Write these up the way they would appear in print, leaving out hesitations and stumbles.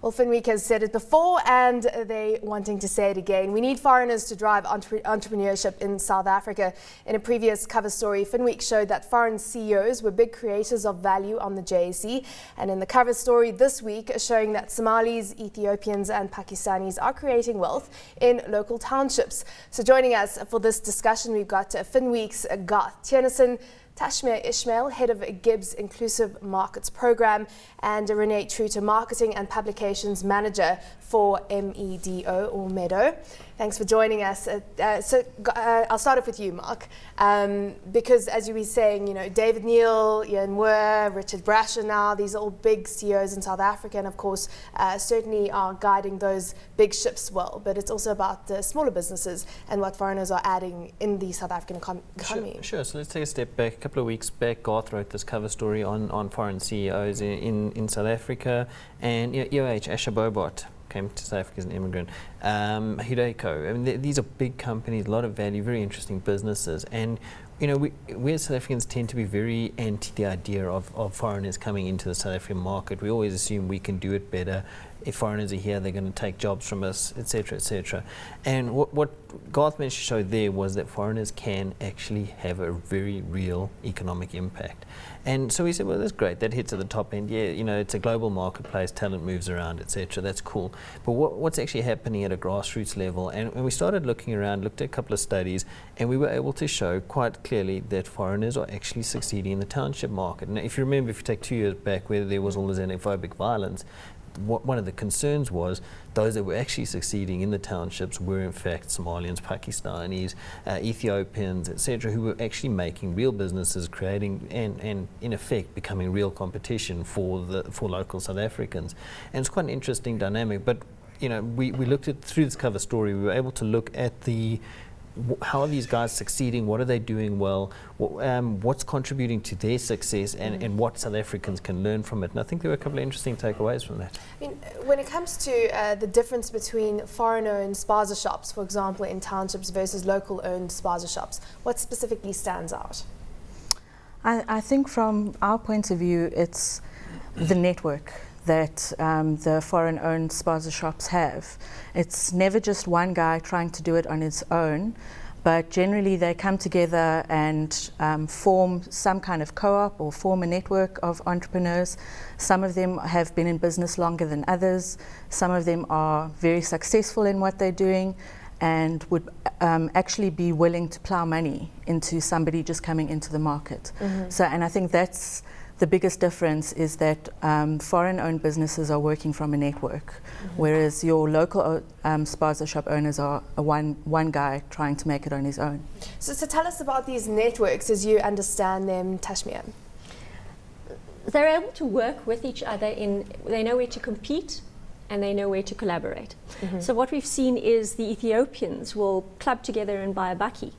Well, Finweek has said it before and they're wanting to say it again. We need foreigners to drive entrepreneurship in South Africa. In a previous cover story, Finweek showed that foreign CEOs were big creators of value on the JSE. And in the cover story this week, showing that Somalis, Ethiopians and Pakistanis are creating wealth in local townships. So joining us for this discussion, we've got Finweek's Garth, Theunissen, Tashmia Ismail, Head of GIBS Inclusive Markets Program, and Rene, Truter, Marketing and Publications Manager for MEDO or MEDO. Thanks for joining us. I'll start off with you, Mark, because as you were saying, David Neal, Ian Wer, Richard Brasher now, these are all big CEOs in South Africa and of course certainly are guiding those big ships well, but it's also about the smaller businesses and what foreigners are adding in the South African economy. Sure, so let's take a step back. A couple of weeks back, Garth wrote this cover story on foreign CEOs in South Africa, and EOH, Asha Bobot, came to South Africa as an immigrant. Hideko, I mean, these are big companies, a lot of value, very interesting businesses. And we as South Africans tend to be very anti the idea of foreigners coming into the South African market. We always assume we can do it better. If foreigners are here, they're going to take jobs from us, etc., etc. And what Garth managed to show there was that foreigners can actually have a very real economic impact. And so we said, well, that's great. That hits at the top end. Yeah, it's a global marketplace. Talent moves around, etc. That's cool. But what's actually happening at a grassroots level? And when we started looking around, looked at a couple of studies, and we were able to show quite clearly that foreigners are actually succeeding in the township market. And if you remember, if you take 2 years back where there was all this xenophobic violence, one of the concerns was those that were actually succeeding in the townships were in fact Somalians, Pakistanis, Ethiopians, etc., who were actually making real businesses, creating and in effect becoming real competition for local South Africans. And it's quite an interesting dynamic. But we looked at through this cover story, we were able to look at how are these guys succeeding? What are they doing well? What's contributing to their success, and what South Africans can learn from it? And I think there were a couple of interesting takeaways from that. I mean, when it comes to the difference between foreign-owned spaza shops, for example, in townships versus local-owned spaza shops, what specifically stands out? I think from our point of view, it's the network that the foreign-owned spaza shops have. It's never just one guy trying to do it on his own, but generally they come together and form some kind of co-op or form a network of entrepreneurs. Some of them have been in business longer than others. Some of them are very successful in what they're doing and would actually be willing to plow money into somebody just coming into the market. And I think that's the biggest difference, is that foreign-owned businesses are working from a network, whereas your local spaza shop owners are one guy trying to make it on his own. So tell us about these networks as you understand them, Tashmia. They're able to work with each other they know where to compete and they know where to collaborate. So what we've seen is the Ethiopians will club together and buy a bakkie,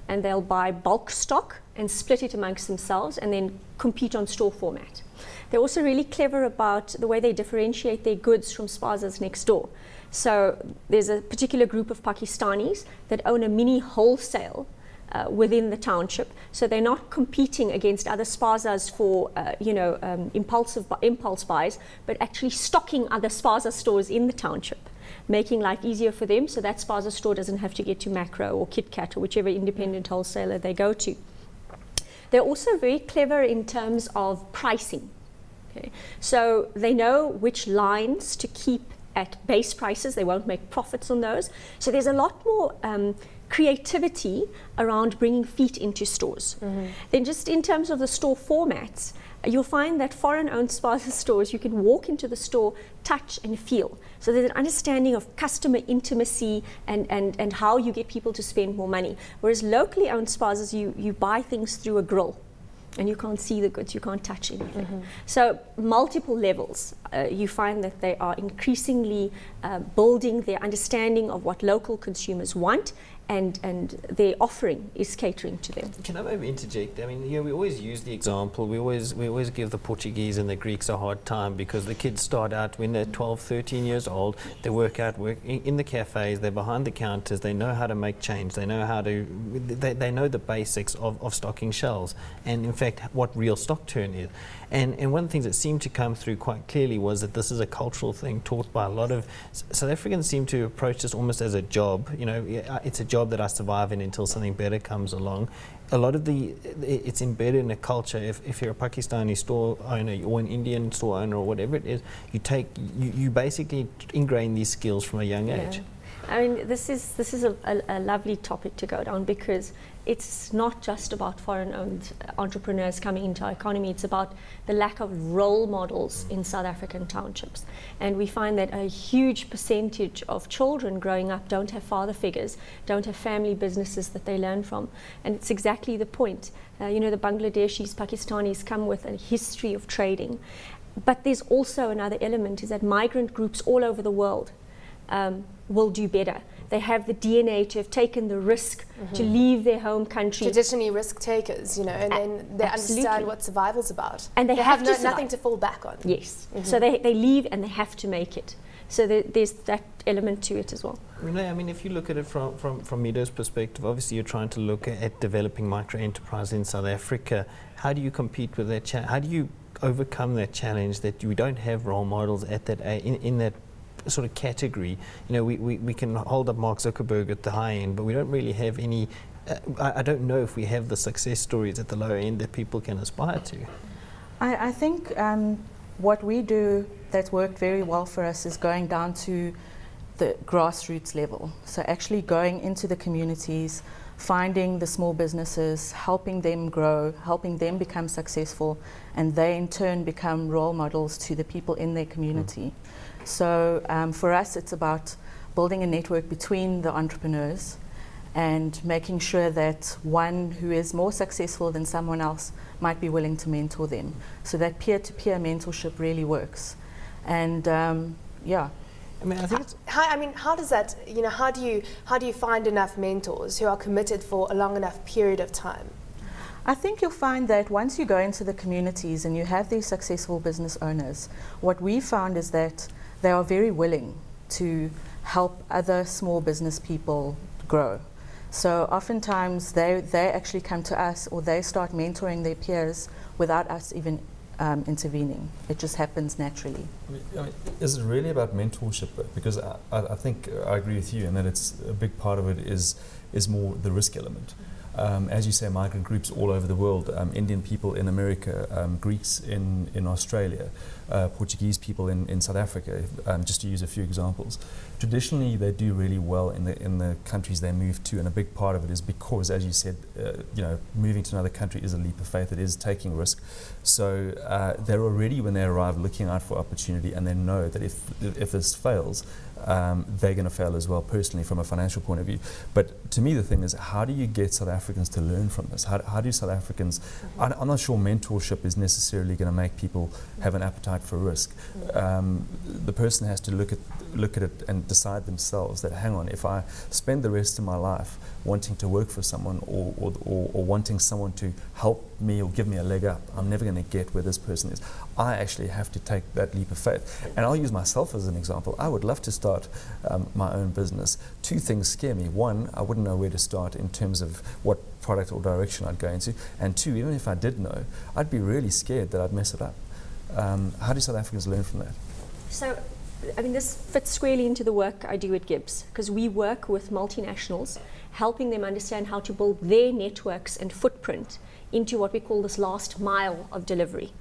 and they'll buy bulk stock and split it amongst themselves and then compete on store format. They're also really clever about the way they differentiate their goods from spazas next door. So there's a particular group of Pakistanis that own a mini wholesale within the township, so they're not competing against other spazas for impulse buys, but actually stocking other spaza stores in the township, making life easier for them, so that spaza store doesn't have to get to Macro or KitKat or whichever independent wholesaler they go to. They're also very clever in terms of pricing. Okay? So they know which lines to keep at base prices. They won't make profits on those. So there's a lot more creativity around bringing feet into stores. Then just in terms of the store formats, you'll find that foreign-owned spaza stores, you can walk into the store, touch and feel. So there's an understanding of customer intimacy and how you get people to spend more money. Whereas locally owned spazas, you buy things through a grill and you can't see the goods, you can't touch anything. So multiple levels, you find that they are increasingly building their understanding of what local consumers want and their offering is catering to them. Can I maybe interject? I mean, we always use the example, we always give the Portuguese and the Greeks a hard time because the kids start out when they're 12, 13 years old, they work in the cafes, they're behind the counters, they know how to make change, they know they know the basics of stocking shelves, and in fact what real stock turn is. And one of the things that seemed to come through quite clearly was that this is a cultural thing taught by a lot of South Africans. Seem to approach this almost as a job. It's a job that I survive in until something better comes along. A lot of it's embedded in a culture. If you're a Pakistani store owner or an Indian store owner or whatever it is, you basically ingrain these skills from a young age. I mean, this is a lovely topic to go down because it's not just about foreign-owned entrepreneurs coming into our economy. It's about the lack of role models in South African townships. And we find that a huge percentage of children growing up don't have father figures, don't have family businesses that they learn from. And it's exactly the point. The Bangladeshis, Pakistanis come with a history of trading. But there's also another element, is that migrant groups all over the world will do better. They have the DNA to have taken the risk to leave their home country. Traditionally risk takers, and then they understand what survival's about. And they have nothing to fall back on. Yes. So they leave and they have to make it. So there's that element to it as well. Rene, I mean, if you look at it from MEDO's perspective, obviously you're trying to look at developing micro-enterprise in South Africa. How do you compete with that challenge? How do you overcome that challenge that you don't have role models at that in that sort of category? We can hold up Mark Zuckerberg at the high end, but we don't really have any. I don't know if we have the success stories at the lower end that people can aspire to. I think what we do that's worked very well for us is going down to the grassroots level. So actually going into the communities, finding the small businesses, helping them grow, helping them become successful, and they in turn become role models to the people in their community. So for us, it's about building a network between the entrepreneurs and making sure that one who is more successful than someone else might be willing to mentor them. So that peer-to-peer mentorship really works. And I mean, I think how does that? How do you find enough mentors who are committed for a long enough period of time? I think you'll find that once you go into the communities and you have these successful business owners, what we found is that they are very willing to help other small business people grow. So oftentimes they actually come to us, or they start mentoring their peers without us even intervening. It just happens naturally. I mean, is it really about mentorship? Because I think I agree with you in that it's a big part of it is more the risk element. As you say, migrant groups all over the world, Indian people in America, Greeks in Australia, Portuguese people in South Africa, just to use a few examples. Traditionally, they do really well in the countries they move to, and a big part of it is because, as you said, moving to another country is a leap of faith. It is taking risk. So they're already, when they arrive, looking out for opportunity, and they know that if this fails, they're going to fail as well, personally, from a financial point of view. But to me, the thing is, how do you get South Africans to learn from this? How do South Africans, I'm not sure mentorship is necessarily going to make people have an appetite for risk. The person has to look at it and decide themselves that, hang on, if I spend the rest of my life wanting to work for someone or wanting someone to help me or give me a leg up, I'm never going to get where this person is. I actually have to take that leap of faith. And I'll use myself as an example. I would love to start my own business. Two things scare me. One, I wouldn't know where to start in terms of what product or direction I'd go into. And two, even if I did know, I'd be really scared that I'd mess it up. How do South Africans learn from that? So, I mean, this fits squarely into the work I do at GIBS, because we work with multinationals, helping them understand how to build their networks and footprint into what we call this last mile of delivery.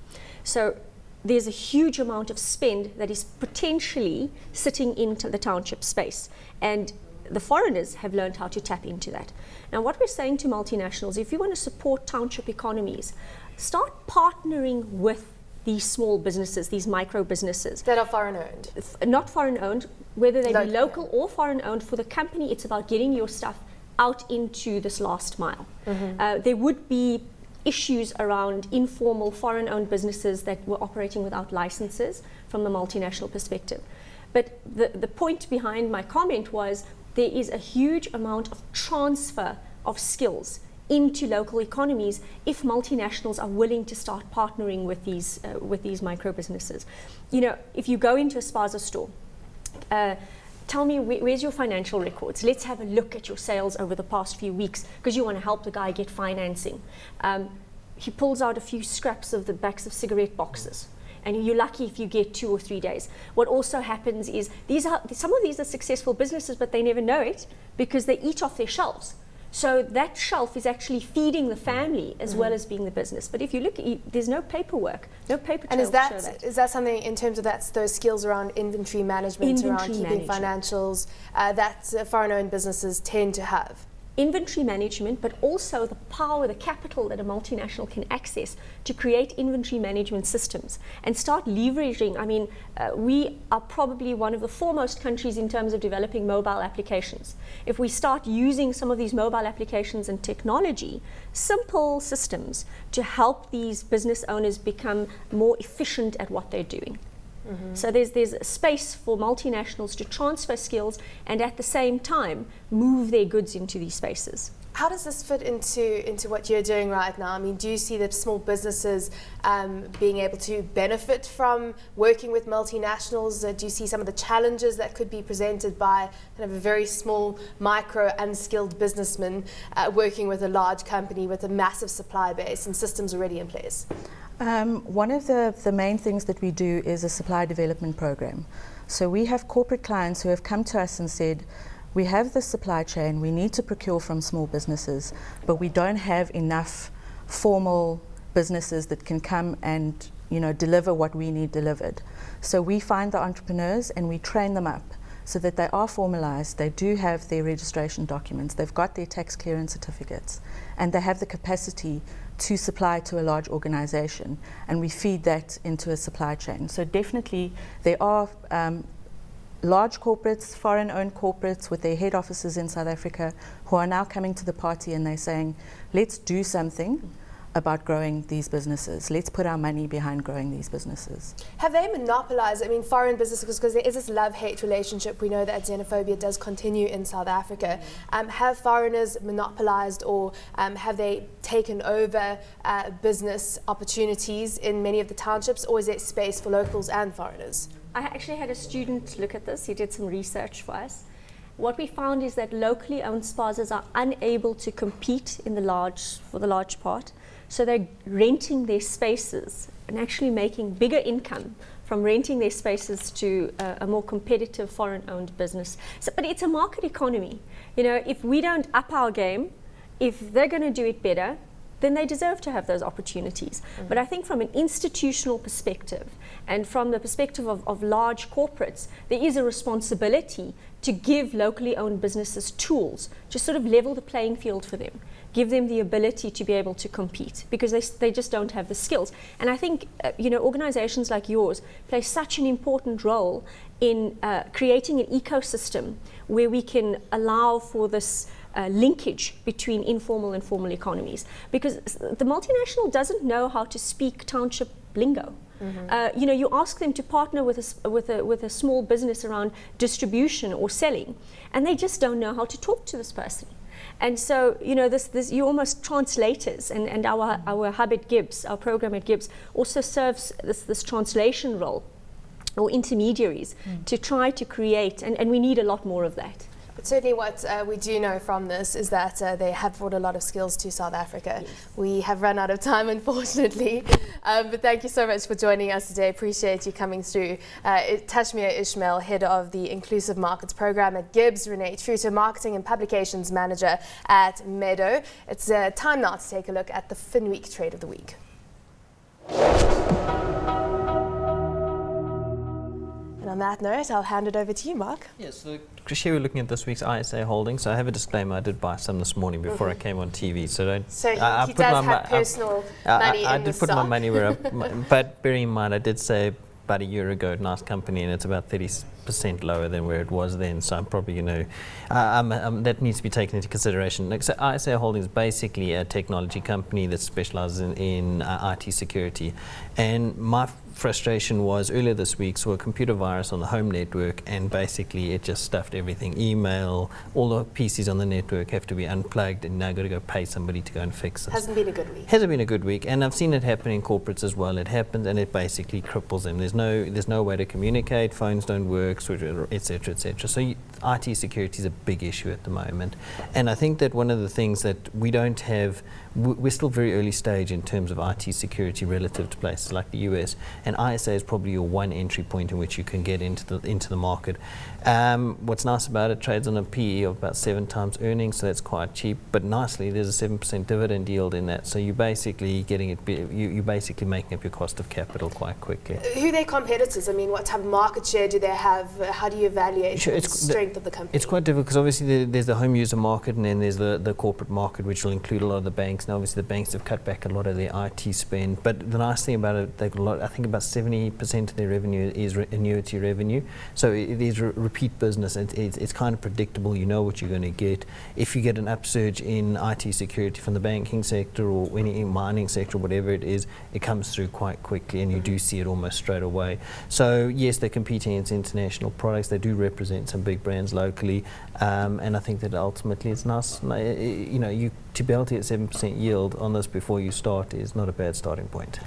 So there's a huge amount of spend that is potentially sitting into the township space, and the foreigners have learned how to tap into that. Now, what we're saying to multinationals, if you want to support township economies, start partnering with these small businesses, these micro businesses. That are foreign owned. Not foreign owned, whether they be local or foreign owned. For the company, it's about getting your stuff out into this last mile. There would be issues around informal foreign owned businesses that were operating without licenses from the multinational perspective. But the point behind my comment was, there is a huge amount of transfer of skills into local economies if multinationals are willing to start partnering with these micro businesses. You know, if you go into a spaza store, tell me where's your financial records? Let's have a look at your sales over the past few weeks, because you want to help the guy get financing. He pulls out a few scraps of the backs of cigarette boxes, and you're lucky if you get 2 or 3 days. What also happens is some of these are successful businesses, but they never know it because they eat off their shelves. So that shelf is actually feeding the family as well as being the business. But if you look, there's no paperwork, no paper trail to show that. Is that something in terms of those skills around inventory management, around keeping financials, that foreign-owned businesses tend to have? Inventory management, but also the power, the capital that a multinational can access to create inventory management systems and start leveraging. I mean, we are probably one of the foremost countries in terms of developing mobile applications. If we start using some of these mobile applications and technology, simple systems to help these business owners become more efficient at what they're doing. So there's a space for multinationals to transfer skills and at the same time move their goods into these spaces. How does this fit into what you're doing right now? I mean, do you see the small businesses being able to benefit from working with multinationals? Do you see some of the challenges that could be presented by kind of a very small, micro, unskilled businessman working with a large company with a massive supply base and systems already in place? One of the main things that we do is a supply development program. So we have corporate clients who have come to us and said, we have this supply chain, we need to procure from small businesses, but we don't have enough formal businesses that can come and, you know, deliver what we need delivered. So we find the entrepreneurs and we train them up so that they are formalized, they do have their registration documents, they've got their tax clearance certificates, and they have the capacity to supply to a large organization, and we feed that into a supply chain. So definitely there are large corporates, foreign-owned corporates with their head offices in South Africa who are now coming to the party and they're saying, let's do something about growing these businesses. Let's put our money behind growing these businesses. Have they monopolized, I mean, foreign businesses, because there is this love-hate relationship. We know that xenophobia does continue in South Africa. Have foreigners monopolized or have they taken over business opportunities in many of the townships, or is there space for locals and foreigners? I actually had a student look at this. He did some research for us. What we found is that locally owned spazas are unable to compete for the large part. So they're renting their spaces and actually making bigger income from renting their spaces to a more competitive foreign-owned business. So, but it's a market economy. You know, if we don't up our game, if they're going to do it better, then they deserve to have those opportunities. But I think from an institutional perspective and from the perspective of large corporates, there is a responsibility to give locally owned businesses tools to sort of level the playing field for them, give them the ability to be able to compete, because they just don't have the skills. And I think organizations like yours play such an important role in creating an ecosystem where we can allow for this linkage between informal and formal economies, because the multinational doesn't know how to speak township lingo. You ask them to partner with a small business around distribution or selling, and they just don't know how to talk to this person. And so, this you almost translators, and our hub at GIBS, our program at GIBS, also serves this translation role, or intermediaries, to try to create, and we need a lot more of that. But certainly what we do know from this is that they have brought a lot of skills to South Africa. Yes. We have run out of time, unfortunately. But thank you so much for joining us today. Appreciate you coming through. Tashmia Ismail, Head of the Inclusive Markets Program at GIBS, Rene, Truter, Marketing and Publications Manager at MEDO. It's time now to take a look at the Finweek Trade of the Week. And on that note, I'll hand it over to you, Mark. Yes, so Krisha, we're looking at this week's ISA holdings. So I have a disclaimer, I did buy some this morning before I came on TV. So he does have personal money I in the did put stock. my money where but bearing in mind, I did say about a year ago, nice company, and it's about 30% lower than where it was then. So I'm probably, that needs to be taken into consideration. So ISA Holdings is basically a technology company that specializes in IT security. And my frustration was earlier this week, saw a computer virus on the home network, and basically it just stuffed everything. Email, all the PCs on the network have to be unplugged, and now got to go pay somebody to go and fix it. Hasn't been a good week. Hasn't been a good week, and I've seen it happen in corporates as well. It happens, and it basically cripples them. There's no way to communicate. Phones don't work, etc., etc. So IT security is a big issue at the moment, and I think that one of the things that we don't have, we're still very early stage in terms of IT security relative to places like the US, and ISA is probably your one entry point in which you can get into the market. What's nice about it, trades on a PE of about 7 times earnings, so that's quite cheap, but nicely there's a 7% dividend yield in that, so you're basically you're basically making up your cost of capital quite quickly. Who are their competitors? I mean, what type of market share do they have? How do you evaluate the strength of the company? It's quite difficult because obviously there's the home user market, and then there's the corporate market, which will include a lot of the banks. Now obviously the banks have cut back a lot of their IT spend, but the nice thing about it, they've got a lot, I think about 70% of their revenue is annuity revenue, so it is repeat business. It's kind of predictable. You know what you're going to get. If you get an upsurge in IT security from the banking sector or any mining sector, whatever it is, it comes through quite quickly, and you do see it almost straight away. So yes, they're competing against international products. They do represent some big brands locally, and I think that ultimately it's nice. To be able to get 7% yield on this before you start is not a bad starting point.